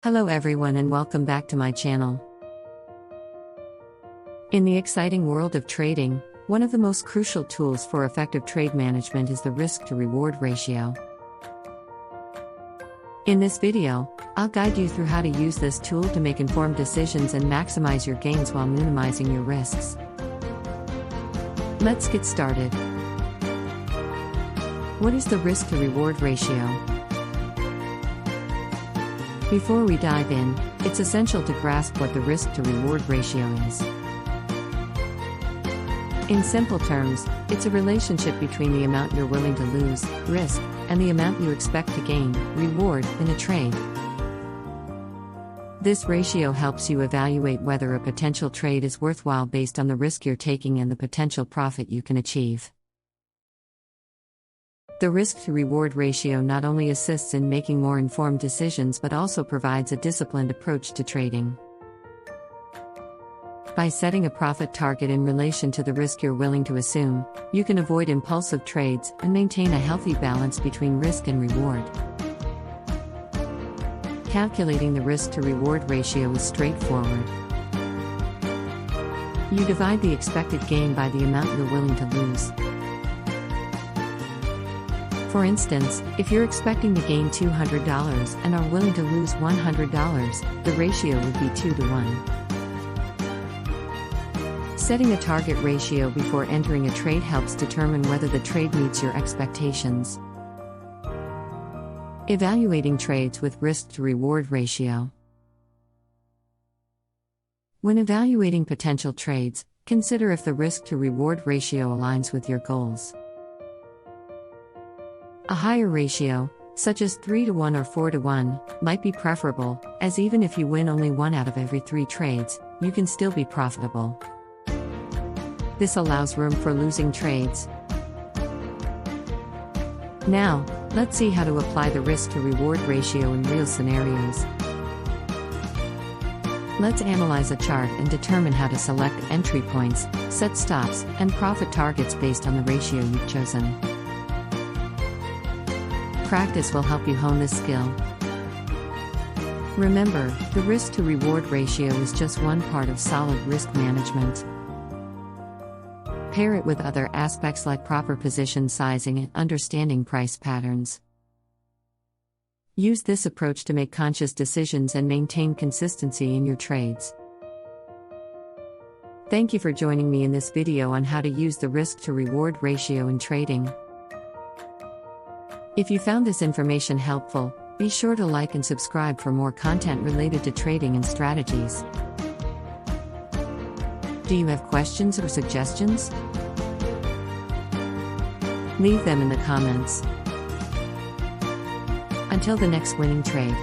Hello everyone and welcome back to my channel. In the exciting world of trading, one of the most crucial tools for effective trade management is the risk-to-reward ratio. In this video, I'll guide you through how to use this tool to make informed decisions and maximize your gains while minimizing your risks. Let's get started. What is the risk-to-reward ratio? Before we dive in, it's essential to grasp what the risk-to-reward ratio is. In simple terms, it's a relationship between the amount you're willing to lose, risk, and the amount you expect to gain, reward, in a trade. This ratio helps you evaluate whether a potential trade is worthwhile based on the risk you're taking and the potential profit you can achieve. The risk-to-reward ratio not only assists in making more informed decisions but also provides a disciplined approach to trading. By setting a profit target in relation to the risk you're willing to assume, you can avoid impulsive trades and maintain a healthy balance between risk and reward. Calculating the risk-to-reward ratio is straightforward. You divide the expected gain by the amount you're willing to lose. For instance, if you're expecting to gain $200 and are willing to lose $100, the ratio would be 2 to 1. Setting a target ratio before entering a trade helps determine whether the trade meets your expectations. Evaluating trades with risk-to-reward ratio. When evaluating potential trades, consider if the risk-to-reward ratio aligns with your goals. A higher ratio, such as 3 to 1 or 4 to 1, might be preferable, as even if you win only 1 out of every 3 trades, you can still be profitable. This allows room for losing trades. Now, let's see how to apply the risk-to-reward ratio in real scenarios. Let's analyze a chart and determine how to select entry points, set stops, and profit targets based on the ratio you've chosen. Practice will help you hone this skill. Remember, the risk-to-reward ratio is just one part of solid risk management. Pair it with other aspects like proper position sizing and understanding price patterns. Use this approach to make conscious decisions and maintain consistency in your trades. Thank you for joining me in this video on how to use the risk-to-reward ratio in trading. If you found this information helpful, be sure to like and subscribe for more content related to trading and strategies. Do you have questions or suggestions? Leave them in the comments. Until the next winning trade.